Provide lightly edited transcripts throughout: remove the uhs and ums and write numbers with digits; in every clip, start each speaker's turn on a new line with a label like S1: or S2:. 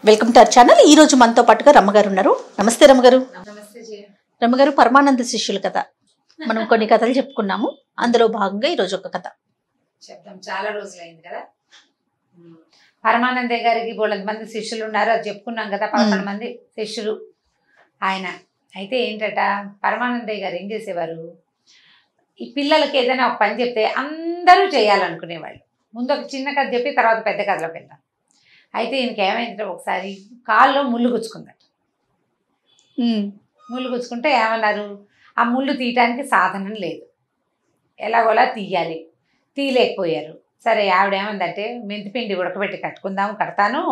S1: Welcome to our channel. ఈ రోజు మనతో పాటుగా రమ్మగారు ఉన్నారు. నమస్తే రమ్మగారు.
S2: నమస్తే.
S1: రమ్మగారు పరమానంద శిష్యుల కథ మనం కొన్ని కథలు చెప్పుకున్నాము. అందులో భాగంగా ఈ రోజు ఒక కథ
S2: చెప్తాం. చాలా రోజులైంది కదా. పరమానంద గారికి 11 మంది శిష్యులు ఉన్నారు, అది చెప్పుకున్నాం కదా. 11 మంది శిష్యులు ఆయన. అయితే ఏంటట, పరమానందయ్య గారు ఏం చేసేవారు, ఈ పిల్లలకి ఏదైనా ఒక పని చెప్తే అందరూ చేయాలనుకునేవాళ్ళు. ముందు ఒక చిన్న కథ చెప్పి తర్వాత పెద్ద కథలోకి వెళ్దాం. అయితే ఈయనకి ఏమైందంటే ఒకసారి కాల్లో ముళ్ళు గుచ్చుకుందట. ముళ్ళు గుచ్చుకుంటే ఏమన్నారు, ఆ ముళ్ళు తీయటానికి సాధనం లేదు, ఎలాగోలా తీయాలి. తీయలేకపోయారు. సరే ఆవిడ ఏమందంటే, మెంతిపిండి ఉడకబెట్టి కడతాను,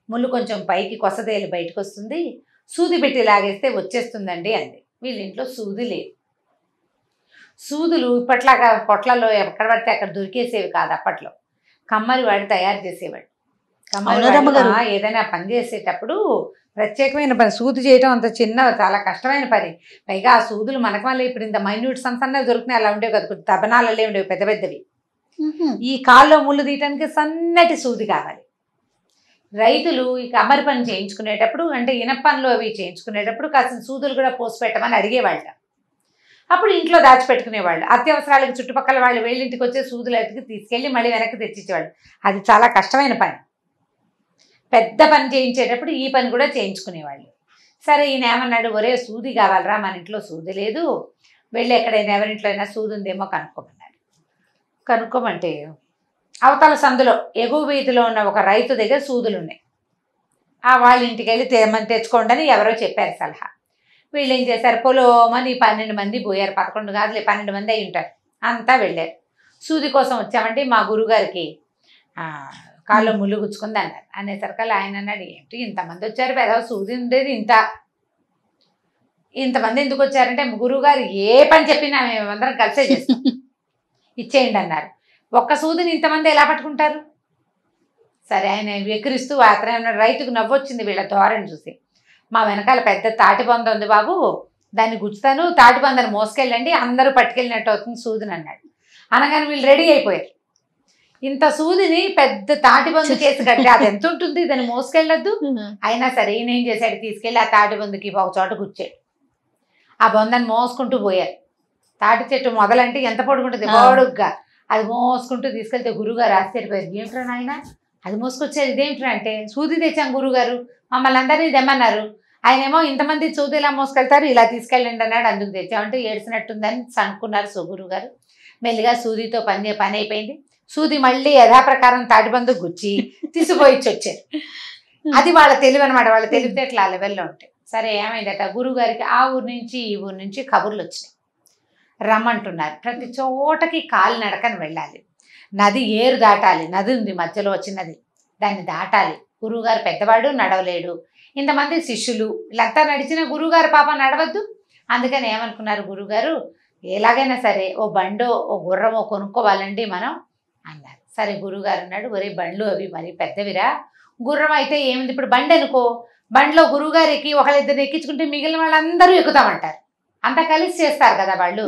S2: ముళ్ళు కొంచెం పైకి కొసదేలు బయటకు వస్తుంది, సూది పెట్టి లాగేస్తే వచ్చేస్తుందండి అంది. వీళ్ళ ఇంట్లో సూది లేదు. సూదులు ఇప్పట్లాగా పొట్లలో ఎక్కడ పడితే అక్కడ దొరికేసేవి కాదు. అప్పట్లో కమ్మరి వాడి తయారు చేసేవాడు. ఏదైనా పని చేసేటప్పుడు ప్రత్యేకమైన పని, సూది చేయటం అంత చిన్న చాలా కష్టమైన పని. పైగా ఆ సూదులు మనకు వల్ల ఇప్పుడు ఇంత మైన్యూట్ సన్నవి దొరుకుతున్నాయి, అలా ఉండేవి కదా, తబనాలే ఉండేవి పెద్ద పెద్దవి. ఈ కాల్లో ముళ్ళు తీయటానికి సన్నటి సూది కావాలి. రైతులు ఈ కమ్మరి పని చేయించుకునేటప్పుడు, అంటే ఇనప పనులు అవి చేయించుకునేటప్పుడు కాసిన సూదులు కూడా పోసి పెట్టమని అడిగేవాళ్ళ. అప్పుడు ఇంట్లో దాచిపెట్టుకునేవాళ్ళు. అత్యవసరాలకు చుట్టుపక్కల వాళ్ళు వేళ్ళింటికి వచ్చే సూదులు ఎత్తుకు తీసుకెళ్ళి మళ్ళీ వెనక్కి తెచ్చిచ్చేవాళ్ళు. అది చాలా కష్టమైన పని. పెద్ద పని చేయించేటప్పుడు ఈ పని కూడా చేయించుకునేవాళ్ళు. సరే ఈయన ఏమన్నాడు, ఒరే సూది కావాలరా, మన ఇంట్లో సూది లేదు, వెళ్ళి ఎక్కడైనా ఎవరింట్లో అయినా సూది ఉందేమో కనుక్కోమన్నాడు. కనుక్కోమంటే అవతల సందులో ఎగువ వీధిలో ఉన్న ఒక రైతు దగ్గర సూదులు ఉన్నాయి. వాళ్ళ ఇంటికి వెళ్ళి తెచ్చుకోండి అని ఎవరో చెప్పారు సలహా. వీళ్ళు ఏం చేశారు, పొలోమని 12 మంది పోయారు. 11 కాదులే, 12 మంది అయి ఉంటారు. అంతా వెళ్ళారు. సూది కోసం వచ్చామంటే మా గురుగారికి కాళ్ళు ముళ్ళు గుచ్చుకుంది అన్నారు. అనేసరికల్లా ఆయన అన్నాడు, ఏంటి ఇంతమంది వచ్చారు, పెద్ద సూది ఉండేది ఇంతమంది ఎందుకు వచ్చారంటే, గురువుగారు ఏ పని చెప్పినా మేమందరం కలిసే చేస్తాం, ఇచ్చేయండి అన్నారు. ఒక్క సూదిని ఇంతమంది ఎలా పట్టుకుంటారు? సరే ఆయన వెక్కిరిస్తూ అతను రైతుకు నవ్వొచ్చింది వీళ్ళ ధోరణి చూసి. మా వెనకాల పెద్ద తాటిబంద ఉంది బాబు, దాన్ని గుచ్చుతాను, తాటిబందని మోసుకెళ్ళండి, అందరూ పట్టుకెళ్ళినట్టు అవుతుంది సూదిని అన్నాడు. అనగానే వీళ్ళు రెడీ అయిపోయారు. ఇంత సూదిని పెద్ద తాటిబందు కేసు కట్టి అది ఎంత ఉంటుంది, దాన్ని మోసుకెళ్ళొద్దు. అయినా సరే ఈయన ఏం చేశాడు, తీసుకెళ్ళి ఆ తాటిబందుకి ఒక చోట గుచ్చాడు. ఆ బొందని మోసుకుంటూ పోయారు. తాటి చెట్టు మొదలంటే ఎంత పొడుగుంటుంది, పొడుగ్గా. అది మోసుకుంటూ తీసుకెళ్తే గురువుగారు ఆశ్చర్యపోయారు. ఏమిట్రా నాయన అది మోసుకొచ్చారు, ఇదేమిట్రా అంటే, సూది తెచ్చాం గురువుగారు, మమ్మల్ని అందరినీ తెమ్మన్నారు. ఆయనేమో ఇంతమంది సూది ఇలా మోసుకెళ్తారు, ఇలా తీసుకెళ్ళండి అన్నాడు, అందుకు తెచ్చామంటే ఏడ్చినట్టుందని అనుకున్నారు గురువుగారు. మెల్లిగా సూదితో పని అయిపోయింది. సూది మళ్ళీ యథాప్రకారం తాటిబందు గుచ్చి తీసుకుపోయిచ్చి వచ్చారు. అది వాళ్ళ తెలివి అనమాట. వాళ్ళ తెలివితేటలు ఆ లెవెల్లో ఉంటాయి. సరే ఏమైందట, గురువుగారికి ఆ ఊరు నుంచి ఈ ఊరు నుంచి కబుర్లు వచ్చినాయి, రమ్మంటున్నారు. ప్రతి చోటకి కాలి నడకని వెళ్ళాలి, నది ఏరు దాటాలి, నది ఉంది మధ్యలో వచ్చినది, దాన్ని దాటాలి. గురువుగారు పెద్దవాడు, నడవలేడు. ఇంతమంది శిష్యులు వీళ్ళంతా నడిచిన గురువుగారు పాప నడవద్దు. అందుకని ఏమనుకున్నారు గురువుగారు, ఎలాగైనా సరే ఓ బండో ఓ గుర్రమో కొనుక్కోవాలండి మనం అన్నారు. సరే గురువుగారు అన్నాడు, ఒరే బండ్లు అవి మరి పెద్దవిరా, గుర్రం అయితే ఏమింది, ఇప్పుడు బండి అనుకో, బండిలో గురువుగారు ఎక్కి ఒకళ్ళిద్దరు ఎక్కించుకుంటే మిగిలిన వాళ్ళందరూ ఎక్కుతామంటారు, అంతా కలిసి చేస్తారు కదా వాళ్ళు,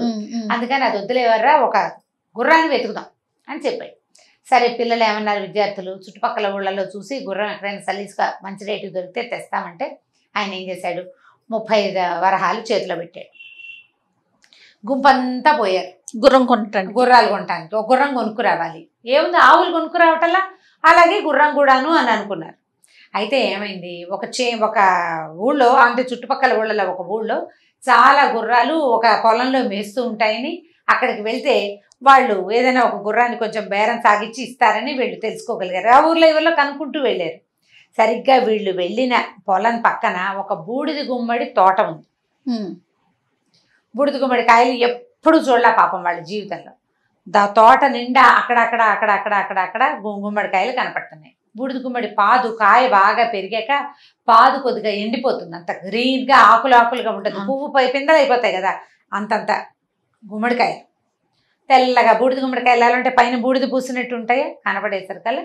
S2: అందుకని అది వద్దులేవర్రా, ఒక గుర్రాన్ని వెతుకుదాం అని చెప్పాడు. సరే పిల్లలు ఏమన్నారు, విద్యార్థులు చుట్టుపక్కల ఊళ్ళలో చూసి గుర్రం ఎక్కడైనా సలీసుగా మంచి రేటు దొరికితే తెస్తామంటే ఆయన ఏం చేశాడు, 35 వరహాలు చేతిలో పెట్టాడు. గుంపంతా పోయారు
S1: గుర్రం కొనటానికి,
S2: గుర్రాలు కొనటానికి. ఒక గుర్రం కొనుక్కు రావాలి, ఏముంది ఆవులు కొనుక్కు రావటల్లా, అలాగే గుర్రం కూడాను అని అనుకున్నారు. అయితే ఏమైంది, ఒక ఊళ్ళో, అంటే చుట్టుపక్కల ఊళ్ళలో ఒక ఊళ్ళో చాలా గుర్రాలు ఒక పొలంలో మేస్తూ ఉంటాయని, అక్కడికి వెళ్తే వాళ్ళు ఏదైనా ఒక గుర్రాన్ని కొంచెం బేరం సాగించి ఇస్తారని వీళ్ళు తెలుసుకోగలిగారు. ఆ ఊర్లో ఎవరిలో కనుక్కుంటూ వెళ్ళారు. సరిగ్గా వీళ్ళు వెళ్ళిన పొలం పక్కన ఒక బూడిద గుమ్మడి తోట ఉంది. బూడిద గుమ్మడి కాయలు ఎప్పుడు చూడలే పాపం వాళ్ళ జీవితంలో. తోట నిండా అక్కడక్కడ గుమ్మడికాయలు కనపడుతున్నాయి. బూడిద గుమ్మడి పాదు కాయ బాగా పెరిగాక పాదు కొద్దిగా ఎండిపోతుంది, అంత గ్రీన్గా ఆకులుగా ఉంటుంది, పువ్వు పిందెలు అయిపోతాయి కదా, అంతంత గుమ్మడికాయలు తెల్లగా. బూడిద గుమ్మడికాయలు ఎలా ఉంటే పైన బూడిద పూసినట్టు ఉంటాయి, కనపడేసరికల్లా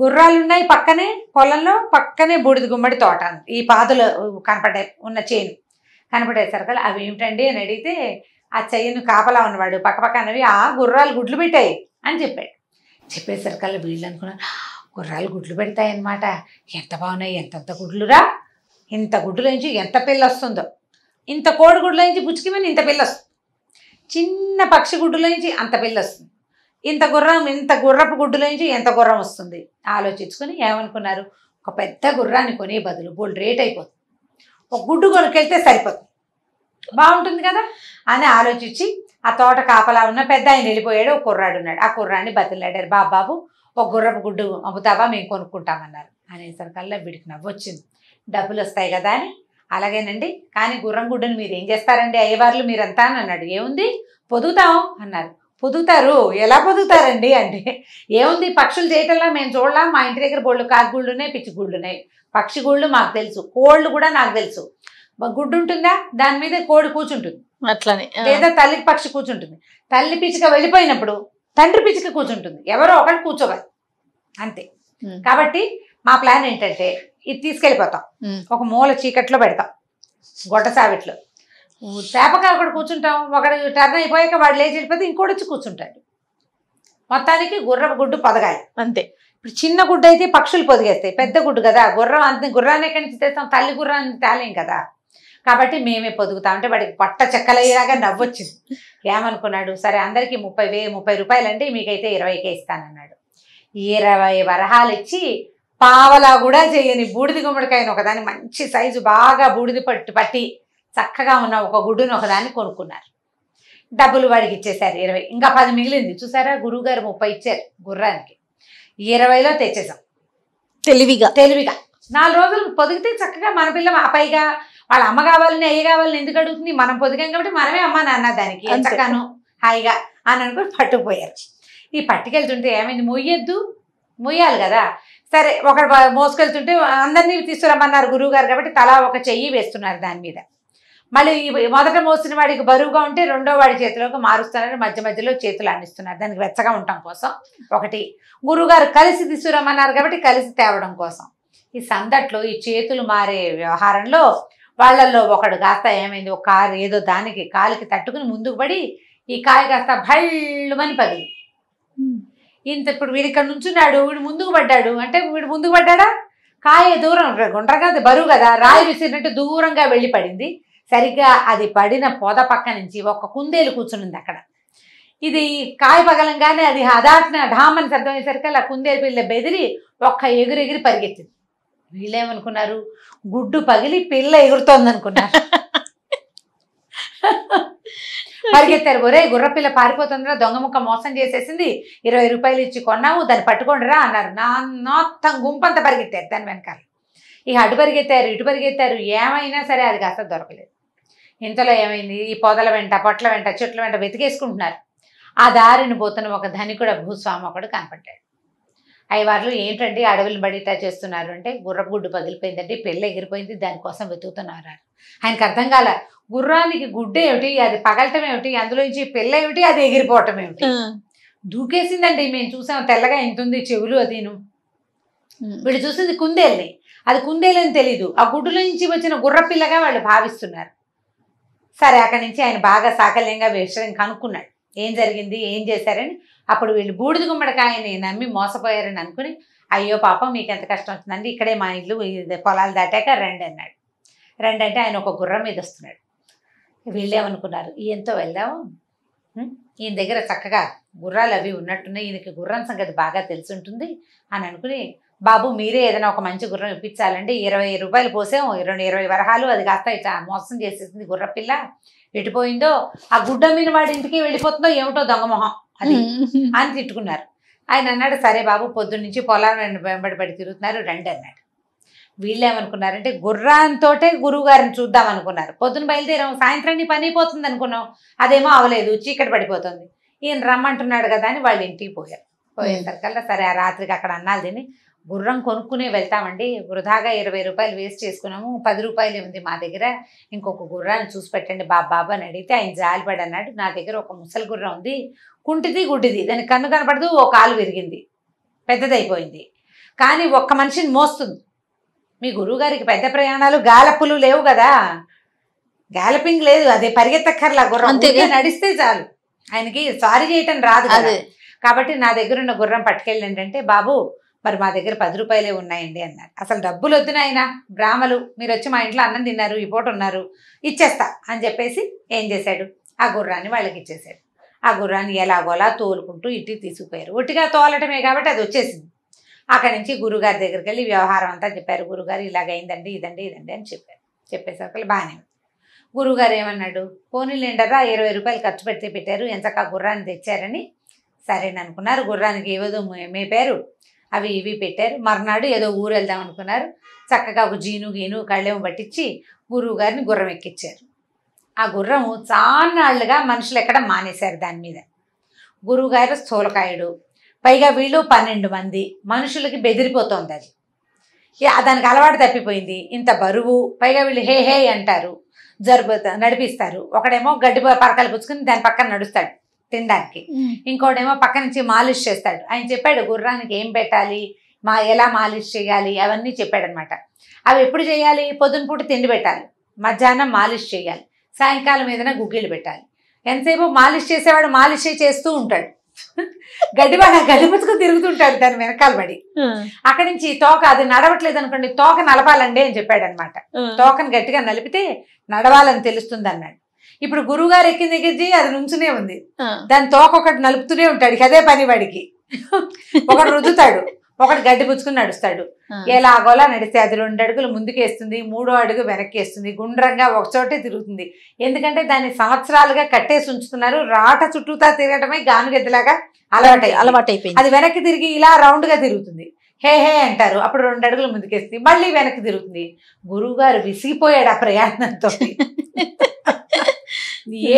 S2: గుర్రాలు ఉన్నాయి పక్కనే, పొలంలో పక్కనే బూడిద గుమ్మడి తోట, ఈ పాదులు ఉన్న చేను కనపడేసరికల్లా అవి ఏమిటండి అని అడిగితే, ఆ చెయ్యను కాపలా ఉన్నవాడు పక్కపక్కనవి, ఆ గుర్రాలు గుడ్లు పెట్టాయి అని చెప్పాడు. చెప్పేసరికల్లా వీళ్ళు అనుకున్నారు, గుర్రాలు గుడ్లు పెడతాయన్నమాట. ఎంత బాగున్నాయి, ఎంతంత గుడ్లురా, ఇంత గుడ్డులోంచి ఎంత పిల్ల వస్తుందో, ఇంత కోడిగుడ్లోంచి పుచ్చుకిమని ఇంత పిల్ల వస్తుంది, చిన్న పక్షి గుడ్డులోంచి అంత పిల్ల వస్తుంది, ఇంత గుర్రపు గుడ్డులోంచి ఎంత గుర్రం వస్తుంది. ఆలోచించుకొని ఏమనుకున్నారు, ఒక పెద్ద గుర్రాన్ని కొనే బదులు బోల్డ్ రేట్ అయిపోతుంది, ఒక గుడ్డు కొనుక్కెళ్తే సరిపోతుంది, బాగుంటుంది కదా అని ఆలోచించి ఆ తోట కాపలా ఉన్న పెద్ద ఆయన వెళ్ళిపోయాడు. ఒక కుర్రాడు ఉన్నాడు. ఆ కుర్రాన్ని బతిలాడారు, బాబు ఒక గుర్రపు గుడ్డు అమ్ముతావా, మేము కొనుక్కుంటామన్నారు. అనేసరికల్లా వీడికి నవ్వొచ్చింది. డబ్బులు వస్తాయి కదా అని, అలాగేనండి, కానీ గుర్రం గుడ్డుని మీరు ఏం చేస్తారండి అయ్యవార్లు మీరంతా అని అన్నాడు. ఏముంది పొదుగుతాం అన్నారు. పొదుగుతారు, ఎలా పొదుగుతారండి అంటే, ఏముంది పక్షులు చేయటంలా మేము చూడలా, మా ఇంటి దగ్గర బోళ్ళు కాకుగుళ్ళు ఉన్నాయి, పిచ్చి గుళ్ళు ఉన్నాయి, పక్షి గుళ్ళు మాకు తెలుసు, కోళ్ళు కూడా నాకు తెలుసు. గుడ్డు ఉంటుందా, దాని మీద కోడి కూర్చుంటుంది,
S1: అట్లనే
S2: లేదా తల్లి పక్షి కూర్చుంటుంది. తల్లి పిచ్చిక వెళ్ళిపోయినప్పుడు తండ్రి పిచ్చిక కూర్చుంటుంది, ఎవరో ఒకటి కూర్చోవాలి అంతే. కాబట్టి మా ప్లాన్ ఏంటంటే ఇది తీసుకెళ్ళిపోతాం, ఒక మూల చీకట్లో పెడతాం, గొడ్డ సావిట్లో చేపగా ఒకటి కూర్చుంటాం, ఒకటి టర్న్ అయిపోయాక వాడు లేచి వెళ్ళిపోతే ఇంకోటి వచ్చి కూర్చుంటాడు. మొత్తానికి గుర్రపు గుడ్డు పొదగాలి
S1: అంతే.
S2: ఇప్పుడు చిన్న గుడ్డు అయితే పక్షులు పొదిగేస్తాయి, పెద్ద గుడ్డు కదా, గుర్రాన్ని ఎక్కడి నుంచి తెస్తాం, తల్లి గుర్రాన్ని తేలేం కదా, కాబట్టి మేమే పొదుగుతాం. అంటే వాడికి పట్ట చెక్కలయ్యేలాగా నవ్వొచ్చింది. ఏమనుకున్నాడు, సరే అందరికీ 30 రూపాయలండి, మీకైతే 20కే ఇస్తానన్నాడు. 20 వరహాలు ఇచ్చి పావలా కూడా చేయని బూడిద గుమ్మడికాయను ఒకదాన్ని మంచి సైజు బాగా బూడిద పట్టి చక్కగా ఉన్న ఒక గుడ్డును ఒకదాన్ని కొనుక్కున్నారు. డబ్బులు వాడికి ఇచ్చేశారు 20, ఇంకా 10 మిగిలింది. చూసారా, గురువుగారు 30 ఇచ్చారు గుర్రానికి, 20లో తెచ్చేసాం. తెలివిగా 4 రోజులు పొదిగితే చక్కగా మన పిల్ల పైగా వాళ్ళ అమ్మ కావాలని అయ్య కావాలని ఎందుకు అడుగుతుంది, మనం పొదిగాం కాబట్టి మనమే అమ్మ నాన్న దానికి చక్కను హాయిగా అని అనుకుని పట్టుకుపోయారు. ఈ పట్టుకెళ్తుంటే ఏమైంది, మొయ్యాలి కదా, సరే ఒకడు మోసుకెళ్తుంటే అందరినీ తీసుకురమ్మన్నారు గురువు గారు కాబట్టి తలా ఒక చెయ్యి వేస్తున్నారు దాని మీద. మళ్ళీ మొదట మోసిన వాడికి బరువుగా ఉంటే రెండో వాడి చేతిలోకి మారుస్తున్నారు, మధ్యలో చేతులు అందిస్తున్నారు దానికి వెచ్చగా ఉండటం కోసం. ఒకటి గురువుగారు కలిసి తీసుకురమ్మన్నారు కాబట్టి కలిసి తేవడం కోసం. ఈ సందట్లో ఈ చేతులు మారే వ్యవహారంలో వాళ్ళల్లో ఒకడు కాస్త ఏమైంది, ఒక కారు ఏదో దానికి కాలికి తట్టుకుని ముందుకు పడి ఈ కాయ కాస్త భళ్ళుమని పగిలి ఇంత. ఇప్పుడు వీడి ఇక్కడ నుంచున్నాడు, వీడు ముందుకు పడ్డాడు అంటే వీడు ముందుకు పడ్డా, కాయ దూరం గుండ్రగా బరువు కదా, రాయి విసిరినట్టు దూరంగా వెళ్ళి పడింది. సరిగ్గా అది పడిన పొద పక్క నుంచి ఒక కుందేలు కూర్చునింది అక్కడ. ఇది కాయ పగలంగానే అది హదాట్న ఢామని శబ్దం అయ్యేసరికి అలా కుందేలు పిల్ల బెదిరి ఒక్క ఎగిరి పరిగెత్తింది. వీళ్ళేమనుకున్నారు, గుడ్డు పగిలి పిల్ల ఎగురుతోంది అనుకున్నారు. పరిగెత్తారు, ఒరే గుర్రపిల్ల పారిపోతుందిరా, దొంగ ముక్క మోసం చేసేసింది, 20 రూపాయలు ఇచ్చి కొన్నాము, దాన్ని పట్టుకోండిరా అన్నారు. మొత్తం గుంపంతా పరిగెత్తారు దాని వెనకాల. ఇక అటు పరిగెత్తారు ఇటు పరిగెత్తారు, ఏమైనా సరే అది కాస్త దొరకలేదు. ఇంతలో ఏమైంది, ఈ పొదల వెంట పొట్ల వెంట చెట్ల వెంట వెతికేసుకుంటున్నారు. ఆ దారిని పోతున్న ఒక ధనికుడ భూస్వామి ఒకడు కనపడ్డాడు. అయ్యవార్లు ఏంటండి అడవులను బడిటా చేస్తున్నారు అంటే, గుర్రపు గుడ్డు పగిలిపోయిందండి, పిల్ల ఎగిరిపోయింది, దానికోసం వెతుకుతున్నారు. ఆయనకు అర్థం కాల, గుర్రానికి గుడ్డు ఏమిటి, అది పగలటం ఏమిటి, అందులోంచి పిల్ల ఏమిటి, అది ఎగిరిపోవటం ఏమిటి. దూకేసిందండి, మేము చూసాం, తెల్లగా ఇంతుంది చెవులు అదిను. వీళ్ళు చూసింది కుందేల్ని, అది కుందేలని తెలీదు, ఆ గుడ్డులో నుంచి వచ్చిన గుర్రపిల్లగా వాళ్ళు భావిస్తున్నారు. సరే అక్కడి నుంచి ఆయన బాగా సాకల్యంగా విషయం కనుక్కున్నాడు, ఏం జరిగింది ఏం చేశారని. అప్పుడు వీళ్ళు బూడిద గుమ్మడికాయని నమ్మి మోసపోయారని అనుకుని, అయ్యో పాపం మీకు ఎంత కష్టం వస్తుందండి, ఇక్కడే మా ఇల్లు పొలాలు దాటాక రండి అన్నాడు. రండి అంటే ఆయన ఒక గుర్రం మీద వస్తున్నాడు. వీళ్ళేమనుకున్నారు, ఈయనతో వెళ్దాము, ఈయన దగ్గర చక్కగా గుర్రాలు అవి ఉన్నట్టున్నాయి, ఈయనకి గుర్రం సంగతి బాగా తెలిసి ఉంటుంది అని అనుకుని, బాబు మీరే ఏదైనా ఒక మంచి గుర్రం ఇప్పించాలండి, 20 రూపాయలు పోసాం, 20 వరహాలు, అది కాస్త మోసం చేసేసింది గుర్రపిల్ల, ఎటుపోయిందో, ఆ గుడ్డ మీద వాడి ఇంటికి వెళ్ళిపోతుందో ఏమిటో దొంగమొహం అది అని తిట్టుకున్నారు. ఆయన అన్నాడు, సరే బాబు పొద్దున్న నుంచి పొలాలను వెంబడి పడి తిరుగుతున్నారు రండి అన్నాడు. వీళ్ళేమనుకున్నారంటే గుర్రాంతోటే గురువు గారిని చూద్దాం అనుకున్నారు. పొద్దున బయలుదేరాం, సాయంత్రాన్ని పని అయిపోతుంది అనుకున్నాం, అదేమో అవలేదు, చీకటి పడిపోతుంది. ఈయన రమ్మంటున్నాడు కదా అని వాళ్ళ ఇంటికి పోయారు. పోయేసరికల్లా సరే ఆ రాత్రికి అక్కడ అన్నాలు తిని గుర్రం కొనుక్కునే వెళ్తామండి, వృధాగా 20 రూపాయలు వేస్ట్ చేసుకున్నాము, 10 రూపాయలు ఉంది మా దగ్గర, ఇంకొక గుర్రాన్ని చూసి పెట్టండి బాబు అని అడిగితే ఆయన జాలిపడి అన్నాడు, నా దగ్గర ఒక ముసలి గుర్రం ఉంది, కుంటిది గుడ్డిది, దానికి కన్ను కనపడదు, ఓ కాలు విరిగింది, పెద్దదైపోయింది, కానీ ఒక్క మనిషిని మోస్తుంది. మీ గురువుగారికి పెద్ద ప్రయాణాలు గాలప్పులు లేవు కదా, గ్యాలపింగ్ లేదు, అదే పరిగెత్తక్కర్లా, గుర్రం నడిస్తే చాలు, ఆయనకి సారీ చేయటం రాదు కదా, కాబట్టి నా దగ్గర ఉన్న గుర్రం పట్టుకెళ్ళండి అంటే, బాబు మరి మా దగ్గర 10 రూపాయలే ఉన్నాయండి అన్నారు. అసలు డబ్బులు వద్దు నాయనా, బ్రాహ్మలు మీరు వచ్చి మా ఇంట్లో అన్నం తిన్నారు, ఈ పూట ఉన్నారు, ఇచ్చేస్తా అని చెప్పేసి ఏం చేశాడు, ఆ గుర్రాన్ని వాళ్ళకి ఇచ్చేశాడు. ఆ గుర్రాన్ని ఎలాగోలా తోలుకుంటూ ఇంటికి తీసుకుపోయారు. ఒట్టిగా తోలటమే కాబట్టి అది వచ్చేసింది. అక్కడి నుంచి గురుగారి దగ్గరికి వెళ్ళి వ్యవహారం అంతా చెప్పారు. గురుగారు ఇలాగైందండి, ఇదండి అని చెప్పారు. చెప్పేసరికి బాగానే ఉంది. గురుగారు ఏమన్నాడు, పోనీలేండరా 20 రూపాయలు ఖర్చు పెడితే పెట్టారు, ఎంచక్క గుర్రాన్ని తెచ్చారని సరేననుకున్నారు. గుర్రానికి ఏదో మేపారు, అవి ఇవి పెట్టారు. మర్నాడు ఏదో ఊరు వెళ్దాం అనుకున్నారు. చక్కగా ఒక గీను కళ్ళెము పట్టించి గురువు గారిని గుర్రం ఎక్కించారు. ఆ గుర్రం చాన్నాళ్ళుగా మనుషులు ఎక్కడం మానేశారు దాని మీద. గురువుగారు స్థూలకాయుడు, పైగా వీళ్ళు 12 మంది మనుషులకి బెదిరిపోతోంది అది. దానికి అలవాటు తప్పిపోయింది. ఇంత బరువు, పైగా వీళ్ళు హే హే అంటారు, నడిపిస్తారు. ఒకడేమో గడ్డి పరకలు పుచ్చుకుని దాని పక్కన నడుస్తాడు తినడానికి, ఇంకోడేమో పక్క నుంచి మాలిష్ చేస్తాడు. ఆయన చెప్పాడు గుర్రానికి ఏం పెట్టాలి, ఎలా మాలిష్ చేయాలి అవన్నీ చెప్పాడు అనమాట. అవి ఎప్పుడు చేయాలి, పొద్దున పూట తిండి పెట్టాలి, మధ్యాహ్నం మాలిష్ చేయాలి, సాయంకాలం ఏదైనా గుగ్గిలు పెట్టాలి. ఎంతసేపు మాలిష్ చేసేవాడు మాలిష్ చేస్తూ ఉంటాడు, గడ్డి పుచ్చుకుని తిరుగుతుంటాడు దాని వెనకాల పడి. అక్కడి నుంచి తోక అది నడవట్లేదు అనుకోండి, తోక నలపాలండి అని చెప్పాడు అనమాట. తోకను గట్టిగా నలిపితే నడవాలని తెలుస్తుంది అన్నాడు. ఇప్పుడు గురువుగారు ఎక్కిన దగ్గర అది నుంచునే ఉంది, దాని తోక ఒకటి నలుపుతూనే ఉంటాడు, అదే పని వాడికి. ఒకడు రుద్దుతాడు, ఒకటి గడ్డి పుచ్చుకుని నడుస్తాడు. ఎలాగోలా నడిస్తే అది 2 అడుగులు ముందుకేస్తుంది, 3వ అడుగు వెనక్కేస్తుంది, గుండ్రంగా ఒకచోటే తిరుగుతుంది. ఎందుకంటే దాన్ని సంవత్సరాలుగా కట్టేసి ఉంచుతున్నారు. రాట చుట్టూతా తిరగటమే గానుగెద్దలాగా అలవాటైపోయింది. అది వెనక్కి తిరిగి ఇలా రౌండ్గా తిరుగుతుంది. హే హే అంటారు, అప్పుడు 2 అడుగులు ముందుకేస్తుంది, మళ్ళీ వెనక్కి తిరుగుతుంది. గురువుగారు విసిగిపోయాడు ఆ ప్రయాణంతో.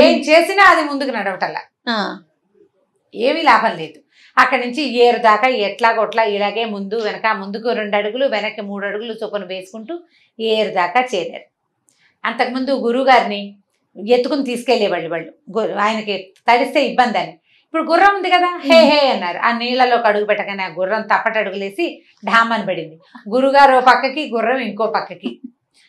S2: ఏం చేసినా అది ముందుకు నడవటల్లా, ఏమీ లాభం లేదు. అక్కడి నుంచి ఏరు దాకా ఎట్లాగొట్లా ఇలాగే ముందు వెనక, ముందుకు 2 అడుగులు వెనక్కి 3 అడుగులు చొప్పున వేసుకుంటూ ఏరు దాకా చేరారు. అంతకుముందు గురువుగారిని ఎత్తుకుని తీసుకెళ్లేవాళ్ళు వాళ్ళు, ఆయనకి తడిస్తే ఇబ్బంది అని. ఇప్పుడు గుర్రం ఉంది కదా, హే హే అన్నారు. ఆ నీళ్లలోకి అడుగు పెట్టగానే ఆ గుర్రం తప్పటడుగులేసి ఢామని పడింది. గురుగారు ఓ పక్కకి, గుర్రం ఇంకో పక్కకి.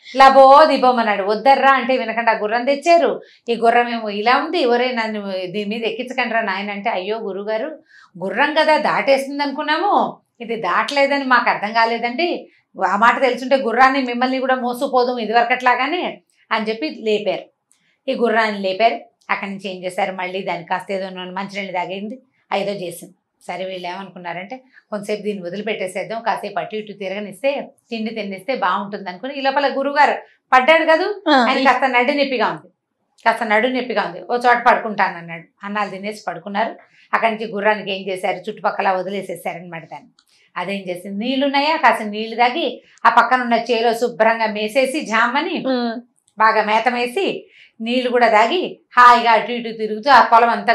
S2: లబో దిబోమన్నాడు. వద్దర్రా అంటే వినకుండా గుర్రం తెచ్చారు. ఈ గుర్రం ఏమో ఇలా ఉంది, ఎవరే నన్ను దీని మీద ఎక్కించకండి రా నాయన అంటే, అయ్యో గురుగారు గుర్రం కదా దాటేస్తుంది అనుకున్నాము, ఇది దాటలేదని మాకు అర్థం కాలేదండి, ఆ మాట తెలుసుంటే గుర్రాన్ని మిమ్మల్ని కూడా మోసుకుపోదు ఇదివరకట్లాగానే అని చెప్పి లేపారు. ఈ గుర్రాన్ని లేపారు. అక్కడి నుంచి ఏం చేశారు, మళ్ళీ దానికి కాస్త ఏదో మంచినీళ్ళు తాగింది, ఏదో చేసింది. సరే వీళ్ళు ఏమనుకున్నారంటే కొంతసేపు దీన్ని వదిలిపెట్టేసేద్దాం, కాసేపు అటు ఇటు తిరగనిస్తే తిండి తిన్నిస్తే బాగుంటుంది అనుకుని, ఈ లోపల గురువుగారు పడ్డాడు కదా, ఆయన కాస్త నడు నొప్పిగా ఉంది, ఓ చోట పడుకుంటాను అన్నాడు. అన్నాలు తినేసి పడుకున్నారు. అక్కడి నుంచి గుర్రానికి ఏం చేశారు, చుట్టుపక్కల వదిలేసేసారనమాట దాన్ని. అదేం చేసింది, నీళ్లున్నాయా కాస్త నీళ్లు తాగి ఆ పక్కన ఉన్న చేలో శుభ్రంగా మేసేసి జామని బాగా మేత వేసి నీళ్లు కూడా తాగి హాయిగా అటు ఇటు తిరుగుతూ ఆ పొలం అంతా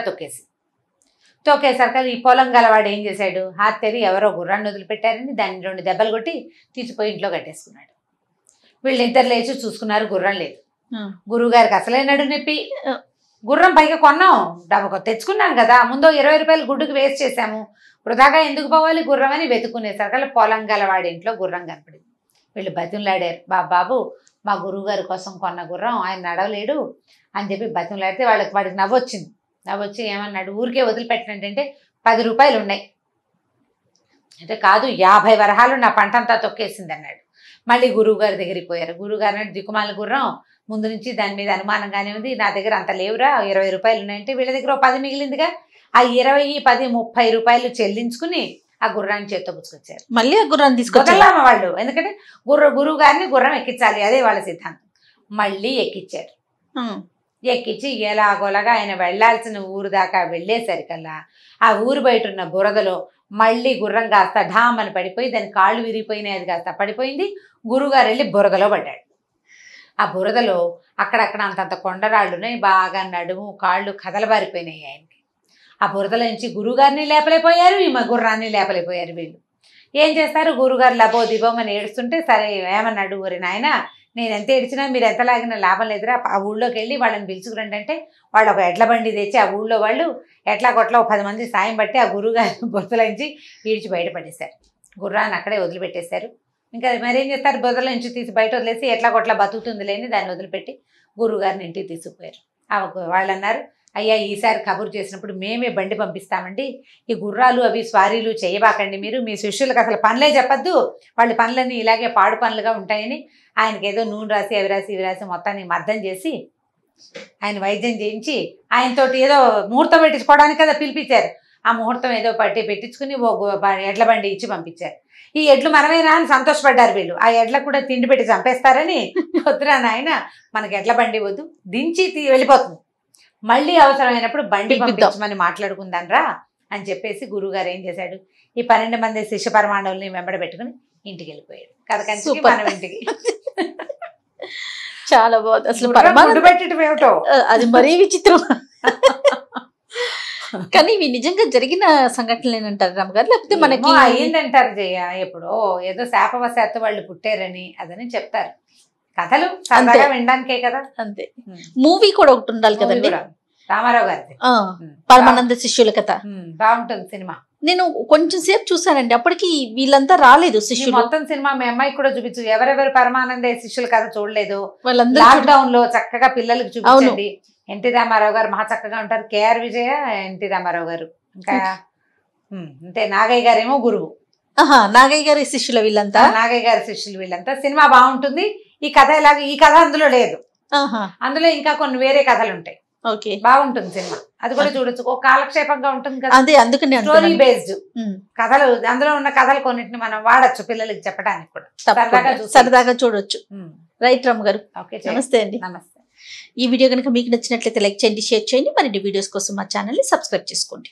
S2: తొక్కేసరికి ఈ పొలం గలవాడు ఏం చేశాడు, హాత్తెరి ఎవరో గుర్రాన్ని వదిలిపెట్టారని దాన్ని 2 దెబ్బలు కొట్టి తీసిపోయి ఇంట్లో కట్టేసుకున్నాడు. వీళ్ళిద్దరు లేచి చూసుకున్నారు, గుర్రం లేదు. గురువుగారికి అసలే నడు నొప్పి, గుర్రం పైగా కొన్నాం, తెచ్చుకున్నాను కదా, ముందు 20 రూపాయలు గుడ్డుకు వేస్ట్ చేశాము, వృధాగా ఎందుకు పోవాలి గుర్రం అని వెతుక్కునేసరికి పొలం గలవాడి ఇంట్లో గుర్రం కనపడింది. వీళ్ళు బతిమలాడారు, బాబు మా గురువుగారి కోసం కొన్న గుర్రం, ఆయన నడవలేడు అని చెప్పి బతిమలాడితే వాడికి నవ్వొచ్చి ఏమన్నాడు, ఊరికే వదిలిపెట్టినట్టంటే 10 రూపాయలు ఉన్నాయి అంటే, కాదు 50 వరహాలు నా పంట అంతా తొక్కేసింది అన్నాడు. మళ్ళీ గురువుగారి దగ్గరికి పోయారు. గురువుగారు అన్నాడు, దిక్కుమాల గుర్రం, ముందు నుంచి దాని మీద అనుమానంగానే ఉంది, నా దగ్గర అంత లేవురా, 20 రూపాయలు ఉన్నాయంటే వీళ్ళ దగ్గర 10 మిగిలిందిగా, ఆ 20, 10, 30 రూపాయలు చెల్లించుకుని ఆ గుర్రాన్ని చేత్తో పుచ్చుకొచ్చారు.
S1: మళ్ళీ ఆ గుర్రాన్ని తీసుకొచ్చారు
S2: వాళ్ళు, ఎందుకంటే గురువు గారిని గుర్రం ఎక్కించాలి, అదే వాళ్ళ సిద్ధాంతం. మళ్ళీ ఎక్కించారు. ఎక్కించి ఎలాగోలాగా ఆయన వెళ్లాల్సిన ఊరు దాకా వెళ్ళేసరికల్లా ఆ ఊరు బయట ఉన్న బురదలో మళ్ళీ గుర్రం కాస్త ఢామని పడిపోయి దాని కాళ్ళు విరిగిపోయినాయి, అది కాస్త పడిపోయింది. గురువుగారు వెళ్ళి బురదలో పడ్డాడు. ఆ బురదలో అక్కడక్కడ అంతంత కొండరాళ్ళున్నాయి, బాగా నడుము కాళ్ళు కదలబారిపోయినాయి ఆయనకి. ఆ బురదల నుంచి గురువుగారిని లేపలేకపోయారు, ఈ గుర్రాన్ని లేపలేకపోయారు. వీళ్ళు ఏం చేస్తారు, గురువుగారు లబో దిబోమని ఏడుస్తుంటే, సరే ఏమన్నాడు, ఊరి నాయన నేను ఎంత ఏడ్చినా మీరు ఎంత లాగినా లాభం లేదురా, ఆ ఊళ్ళోకి వెళ్ళి వాళ్ళని పిలుచుకురండి అంటే వాళ్ళు ఒక ఎడ్ల బండి తెచ్చి ఆ ఊళ్ళో వాళ్ళు ఎట్లా కొట్లా 10 మంది సాయం పట్టి ఆ గురువుగారిని బురదలోంచి ఈడ్చి బయటపడేశారు. గుర్రాన్ని అక్కడే వదిలిపెట్టేశారు. ఇంకా మరేం చేస్తారు, బురదల నుంచి తీసి బయట వదిలేసి ఎట్లా కొట్లా బతుకుతుంది లేని దాన్ని వదిలిపెట్టి గురువుగారిని ఇంటికి తీసుకుపోయారు. వాళ్ళు అన్నారు, అయ్యా ఈసారి కబురు చేసినప్పుడు మేమే బండి పంపిస్తామండి, ఈ గుర్రాలు అవి స్వారీలు చేయబాకండి, మీరు మీ శిష్యులకు అసలు పనులే చెప్పద్దు, వాళ్ళ పనులన్నీ ఇలాగే పాడు పనులుగా ఉంటాయని ఆయనకి ఏదో నూనె రాసి అవి రాసి ఇవి రాసి మొత్తాన్ని మద్దం చేసి ఆయన వైద్యం చేయించి ఆయనతోటి ఏదో ముహూర్తం పెట్టించుకోవడానికి కదా పిలిపించారు. ఆ ముహూర్తం ఏదో పెట్టించుకుని ఎడ్ల బండి ఇచ్చి పంపించారు. ఈ ఎడ్లు మనమేనా అని సంతోషపడ్డారు వీళ్ళు. ఆ ఎడ్లకు కూడా తిండి పెట్టి చంపేస్తారని వద్దురా నాయన మనకి ఎడ్ల బండి వద్దు, దించి వెళ్ళిపోతుంది, మళ్ళీ అవసరమైనప్పుడు బండి పంపించమని మాట్లాడుకుందాం రా అని చెప్పేసి గురువుగారు ఏం చేశాడు, ఈ 12 మంది శిష్య పరమాణువుల్ని వెంబడ పెట్టుకుని ఇంటికి వెళ్ళిపోయాడు. కథకంచి మనం ఇంటికి.
S1: చాలా బాగుంది. అసలు
S2: పెట్టడం ఏమిటో
S1: అది మరీ విచిత్రం. కానీ ఇవి నిజంగా జరిగిన సంఘటనలు అంటారు రామగారు, లేకపోతే మనకి
S2: అయ్యిందంటారు జయ, ఎప్పుడో ఏదో శాపవశాత్తు వాళ్ళు పుట్టారని అదని చెప్తారు. కథలు సరదాగా వినడానికే కదా.
S1: అంతే. మూవీ కూడా ఒకటి ఉండాలి కదండి
S2: రామారావు గారి
S1: పరమానంద శిష్యుల కథ.
S2: బాగుంటుంది సినిమా.
S1: నేను కొంచెం సేపు చూసానండి, అప్పటికి వీళ్ళంతా రాలేదు శిష్యులు.
S2: మొత్తం సినిమా మీ అమ్మాయికి కూడా చూపించు, ఎవరెవరు పరమానంద శిష్యుల కథ చూడలేదు వాళ్ళందరూ లాక్డౌన్ లో చక్కగా పిల్లలకి చూపించండి. ఎన్టీ రామారావు గారు మహా చక్కగా ఉంటారు, కేఆర్ విజయ, ఎన్టీ రామారావు గారు, ఇంకా అంటే నాగయ్య గారేమో గురువు.
S1: నాగయ్య గారి శిష్యుల వీళ్ళంతా,
S2: నాగయ్య గారి శిష్యులు వీళ్ళంతా. సినిమా బాగుంటుంది. ఈ కథ ఎలాగ, ఈ కథ అందులో లేదు, అందులో ఇంకా కొన్ని వేరే కథలు ఉంటాయి.
S1: ఓకే,
S2: బాగుంటుంది సినిమా, అది కూడా చూడొచ్చు. ఒక కాలక్షేపంగా ఉంటుంది కదా.
S1: అదే అందుకని
S2: స్టోరీ బేస్డ్ కథలు, అందులో ఉన్న కథలు కొన్నిటిని మనం వాడచ్చు పిల్లలకి చెప్పడానికి కూడా,
S1: సరదాగా చూడొచ్చు. రైట్ రామ్ గారు, నమస్తే అండి.
S2: నమస్తే.
S1: ఈ వీడియో కనుక మీకు నచ్చినట్లయితే లైక్ చేయండి, షేర్ చేయండి. మరిన్ని వీడియోస్ కోసం మా ఛానల్ ని సబ్స్క్రైబ్ చేసుకోండి.